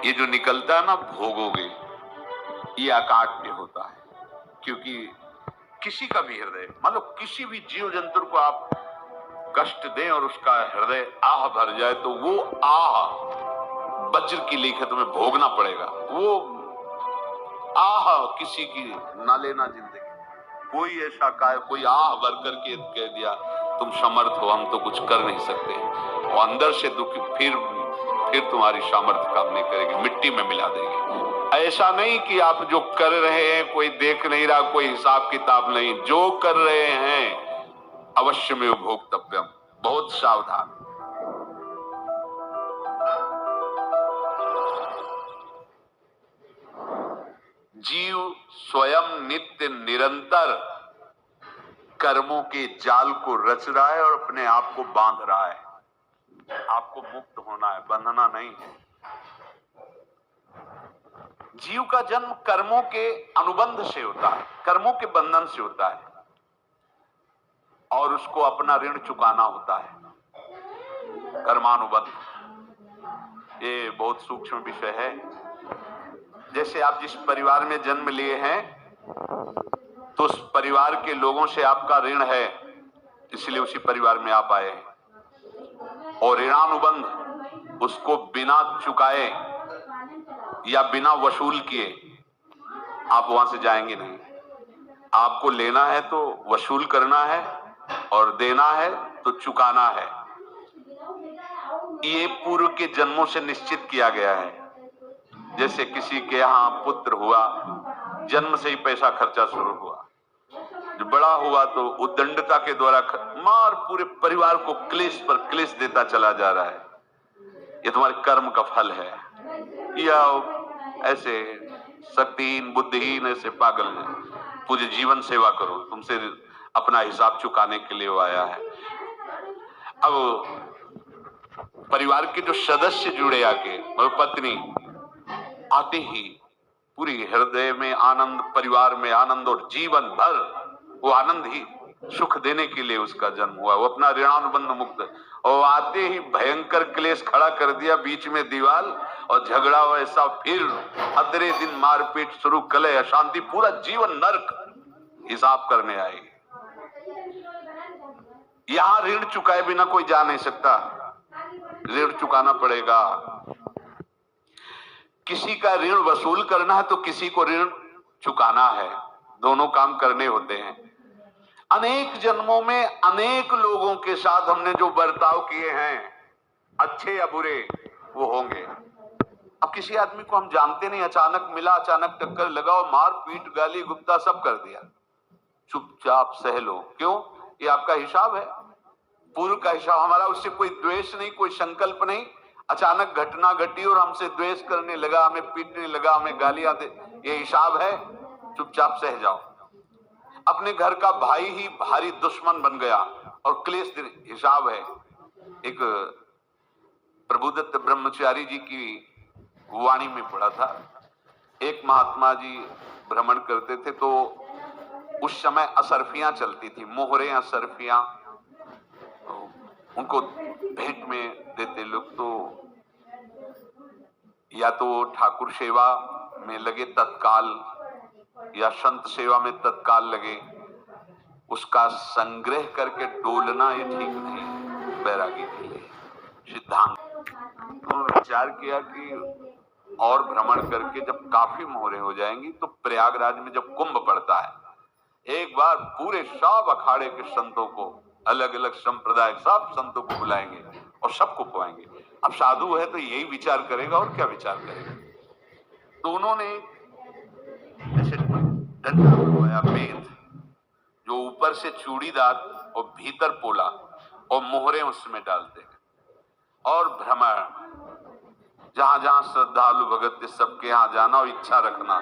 ये जो निकलता है ना भोगोगे, ये अकाट्य होता है। क्योंकि किसी का भी हृदय, मतलब किसी भी जीव जंतु को आप कष्ट दें और उसका हृदय आह भर जाए तो वो आह वज्र की लेखे तुम्हें भोगना पड़ेगा। वो आह किसी की ना लेना जिंदगी। कोई ऐसा कोई आह भर करके कह दिया तुम समर्थ हो, हम तो कुछ कर नहीं सकते, और अंदर से दुखी, फिर तुम्हारी सामर्थ्य काम नहीं करेगी, मिट्टी में मिला देगी। ऐसा नहीं कि आप जो कर रहे हैं कोई देख नहीं रहा, कोई हिसाब किताब नहीं, जो कर रहे हैं अवश्य में भोक्तव्यम। बहुत सावधान। जीव स्वयं नित्य निरंतर कर्मों के जाल को रच रहा है और अपने आप को बांध रहा है। आपको मुक्त होना है, बंधना नहीं है। जीव का जन्म कर्मों के अनुबंध से होता है, कर्मों के बंधन से होता है, और उसको अपना ऋण चुकाना होता है। कर्मानुबंध ये बहुत सूक्ष्म विषय है। जैसे आप जिस परिवार में जन्म लिए हैं तो उस परिवार के लोगों से आपका ऋण है, इसलिए उसी परिवार में आप आए हैं। और ऋणानुबंध उसको बिना चुकाए या बिना वसूल किए आप वहां से जाएंगे नहीं। आपको लेना है तो वसूल करना है, और देना है तो चुकाना है। ये पूर्व के जन्मों से निश्चित किया गया है। जैसे किसी के यहाँ पुत्र हुआ, जन्म से ही पैसा खर्चा शुरू हुआ, जो बड़ा हुआ तो उद्दंडता के द्वारा मार पूरे परिवार को क्लेश पर क्लेश देता चला जा रहा है। ये तुम्हारे कर्म का फल है। या ऐसे शक्तिहीन बुद्धिहीन ऐसे पागल हैं, पूरे जीवन सेवा करो, तुमसे अपना हिसाब चुकाने के लिए वो आया है। अब परिवार के जो सदस्य जुड़े आके, और पत्नी आते ही पूरी हृदय में आनंद, परिवार में आनंद, और जीवन भर वो आनंद ही सुख देने के लिए उसका जन्म हुआ। वो अपना ऋणानुबंध मुक्त, और आते ही भयंकर क्लेश खड़ा कर दिया, बीच में दीवार और झगड़ा वैसा, फिर अदरे दिन मारपीट शुरू, कलह अशांति, पूरा जीवन नरक हिसाब करने आए। यहां ऋण चुकाए बिना कोई जा नहीं सकता, ऋण चुकाना पड़ेगा। किसी का ऋण वसूल करना है तो किसी को ऋण चुकाना है, दोनों काम करने होते हैं। अनेक जन्मों में अनेक लोगों के साथ हमने जो बर्ताव किए हैं, अच्छे या बुरे, वो होंगे। अब किसी आदमी को हम जानते नहीं, अचानक मिला, अचानक टक्कर लगा और मार पीट गाली गुप्ता सब कर दिया, चुपचाप सह लो। क्यों? ये आपका हिसाब है, पूर्व का हिसाब। हमारा उससे कोई द्वेष नहीं, कोई संकल्प नहीं। अचानक घटना घटी और हमसे द्वेष करने लगा, हमें पीटने लगा, हमें गालियां दे, ये हिसाब है, चुपचाप सह जाओ। अपने घर का भाई ही भारी दुश्मन बन गया और क्लेश, हिसाब है। एक प्रभुदत्त ब्रह्मचारी जी की वाणी में पढ़ा था, एक महात्मा जी भ्रमण करते थे तो उस समय असरफियां चलती थी, मोहरे असरफियां, उनको भेंट में देते लोग। तो या तो ठाकुर सेवा में लगे तत्काल, या संत सेवा में तत्काल लगे, उसका संग्रह करके डोलना ये ठीक नहीं है बैरागी के लिए सिद्धांत। उन्होंने विचार किया कि और भ्रमण करके जब काफी मोहरे हो जाएंगी तो प्रयागराज में जब कुंभ पड़ता है, एक बार पूरे सब अखाड़े के संतों को, अलग अलग संप्रदाय सब संतों को बुलाएंगे और सबको खुआएंगे। अब साधु है तो यही विचार करेगा, और क्या विचार करेगा। तो उन्होंने ऐसे डंडा बनवाया, बेंत, जो ऊपर से चूड़ीदार और भीतर पोला, और मोहरे उसमें डालते हैं, और भ्रमण, जहां जहां श्रद्धालु भगत सबके यहाँ जाना और इच्छा रखना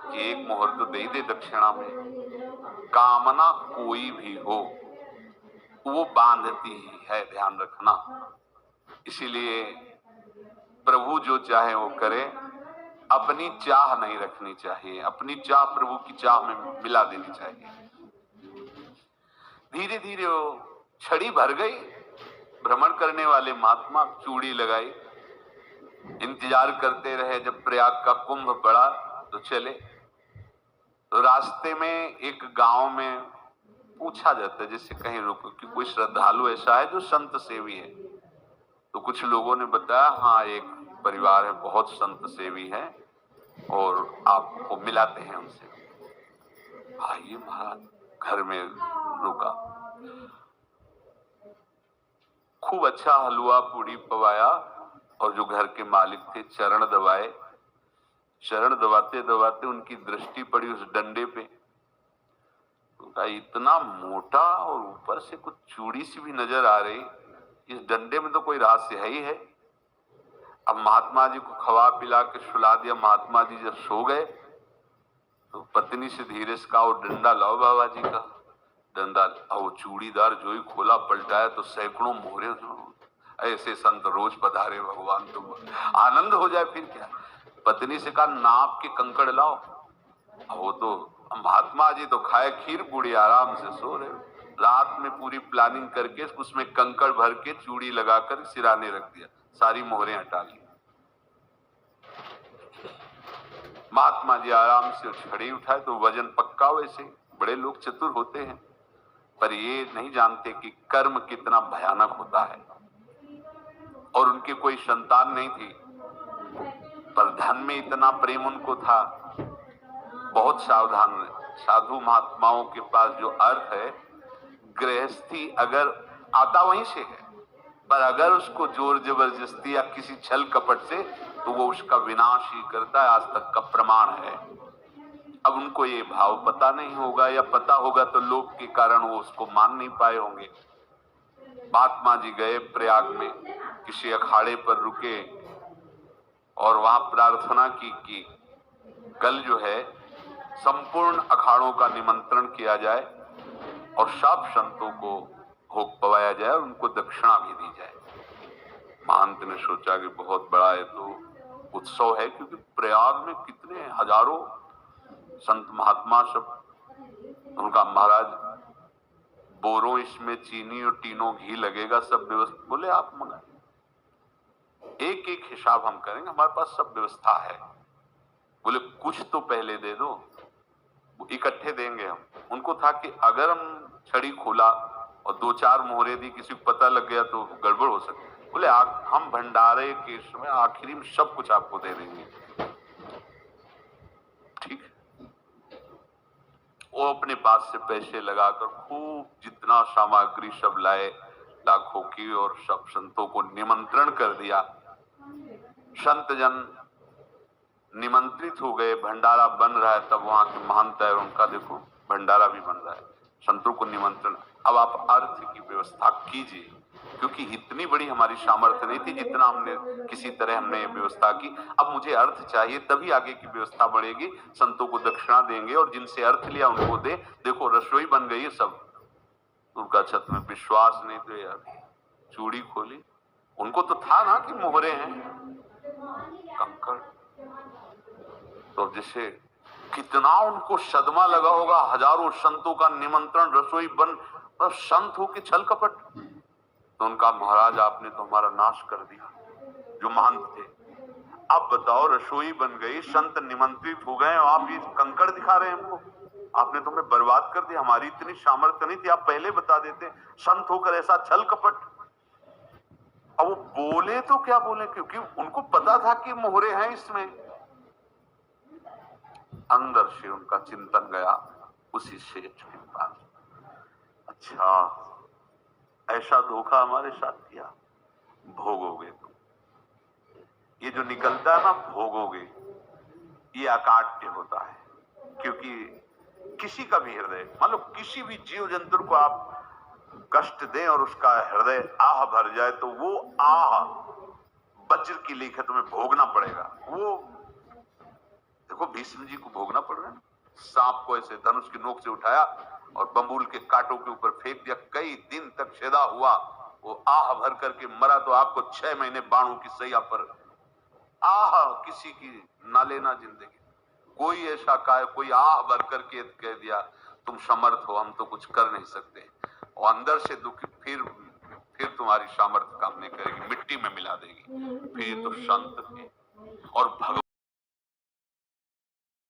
कि एक मोहर तो दे दे दक्षिणा में। कामना कोई भी हो वो बांधती ही है, ध्यान रखना। इसीलिए प्रभु जो चाहे वो करे, अपनी चाह नहीं रखनी चाहिए, अपनी चाह प्रभु की चाह में मिला देनी चाहिए। धीरे धीरे वो छड़ी भर गई, भ्रमण करने वाले महात्मा चूड़ी लगाई, इंतजार करते रहे जब प्रयाग का कुंभ पड़ा तो चले। तो रास्ते में एक गांव में पूछा जाता है, जैसे कहीं रुको कि कोई श्रद्धालु ऐसा है जो संत सेवी है। तो कुछ लोगों ने बताया हाँ एक परिवार है बहुत संत सेवी है और आपको मिलाते हैं उनसे। आइए महाराज घर में रुका, खूब अच्छा हलवा पूड़ी पवाया और जो घर के मालिक थे चरण दबाए। चरण दबाते दबाते उनकी दृष्टि पड़ी उस डंडे पे, तो इतना मोटा और ऊपर से कुछ चूड़ी सी भी नजर आ रही, इस डंडे में तो कोई रहस्य है ही है। अब महात्मा जी को खवा पिला के सुला दिया। महात्मा जी जब सो गए तो पत्नी से धीरे से कहा वो डंडा लाओ बाबा जी का। डंडा वो चूड़ीदार जो ही खोला पलटाया तो सैकड़ों मोहरे। ऐसे संत रोज पधारे भगवान, तुम आनंद हो जाए फिर क्या। पत्नी से कहा नाप के कंकड़ लाओ। वो तो महात्मा जी तो खाए खीर पूड़ी आराम से सो रहे। रात में पूरी प्लानिंग करके उसमें कंकड़ भर के चूड़ी लगाकर सिराने रख दिया, सारी मोहरें हटा ली। महात्मा जी आराम से छड़ी उठाए तो वजन पक्का। वैसे बड़े लोग चतुर होते हैं पर ये नहीं जानते कि कर्म कितना भयानक होता है। और उनकी कोई संतान नहीं थी पर धन में इतना प्रेम उनको था। बहुत सावधान साधु महात्माओं के पास जो अर्थ है, गृहस्थी अगर आता वहीं से है पर अगर उसको जोर जबरदस्ती या किसी छल कपट से तो वो उसका विनाश ही करता है। आज तक का प्रमाण है। अब उनको ये भाव पता नहीं होगा या पता होगा तो लोभ के कारण वो उसको मान नहीं पाए होंगे। महात्मा जी गए प्रयाग में, किसी अखाड़े पर रुके और वहां प्रार्थना की कि कल जो है संपूर्ण अखाड़ों का निमंत्रण किया जाए और सब संतों को भोग पवाया जाए और उनको दक्षिणा भी दी जाए। महंत ने सोचा कि बहुत बड़ा है तो उत्सव है, क्योंकि प्रयाग में कितने हजारों संत महात्मा सब। उनका महाराज बोरों इसमें चीनी और तीनों घी लगेगा, सब व्यवस्था। बोले आप मंगाए, एक एक हिसाब हम करेंगे, हमारे पास सब व्यवस्था है। बोले कुछ तो पहले दे दो, इकट्ठे देंगे हम। उनको था कि अगर हम छड़ी खोला और दो चार मोहरे दी, किसी को पता लग गया तो गड़बड़ हो सकती। बोले हम भंडारे के समय आखिरी में सब कुछ आपको दे देंगे। ठीक है। वो अपने पास से पैसे लगाकर खूब जितना सामग्री सब लाए लाखों की और सब संतों को निमंत्रण कर दिया। संत जन निमंत्रित हो गए, भंडारा बन रहा है। तब वहां के महंत है, उनका देखो भंडारा भी बन रहा है, संतों को निमंत्रण। अब आप अर्थ की व्यवस्था कीजिए, क्योंकि इतनी बड़ी हमारी सामर्थ्य नहीं थी जितना हमने किसी तरह हमने व्यवस्था की। अब मुझे अर्थ चाहिए, तभी आगे की व्यवस्था बढ़ेगी। संतों को दक्षिणा देंगे और जिनसे अर्थ लिया उनको दे। देखो रसोई बन गई है सब। उनका छत में विश्वास नहीं तो यार चूड़ी खोली। उनको तो था ना कि मोहरे हैं कंकड़। तो जैसे कितना उनको सदमा लगा होगा। हजारों संतों का निमंत्रण, रसोई बन, तो संत हो के छल कपट। तो उनका महाराज आपने तो हमारा नाश कर दिया, जो महंत थे। अब बताओ रसोई बन गई, संत निमंत्रित हो गए और आप ये कंकड़ दिखा रहे हैं हमको। आपने तो हमें बर्बाद कर दिया, हमारी इतनी सामर्थ्य नहीं थी, आप पहले बता देते। संत होकर ऐसा छल कपट। अब वो बोले तो क्या बोले, क्योंकि उनको पता था कि मोहरे हैं इसमें। अंदर से उनका चिंतन गया उसी सेठ के पास। अच्छा ऐसा धोखा हमारे साथ किया, भोगोगे तुम। ये जो निकलता है ना भोगोगे, ये अकाट्य होता है। क्योंकि किसी का भी हृदय, मान लो किसी भी जीव जंतु को आप कष्ट दें और उसका हृदय आह भर जाए तो वो आह वज्र की लेख तुम्हें भोगना पड़ेगा। वो देखो भीष्म जी को भोगना पड़ रहा है। सांप को ऐसे धनुष की नोक से उठाया और बंबूल के कांटों के ऊपर फेंक दिया, कई दिन तक छेदा हुआ, वो आह भर करके मरा। तो आपको 6 महीने बाणों की सैया पर आह किसी की ना लेना जिंदगी। कोई ऐसा काय, कोई आह भर करके कह दिया तुम समर्थ हो, हम तो कुछ कर नहीं सकते। और अंदर से दुखी, फिर तुम्हारी सामर्थ्य काम नहीं करेगी, मिट्टी में मिला देगी। फिर ये तो संत थे और भगवान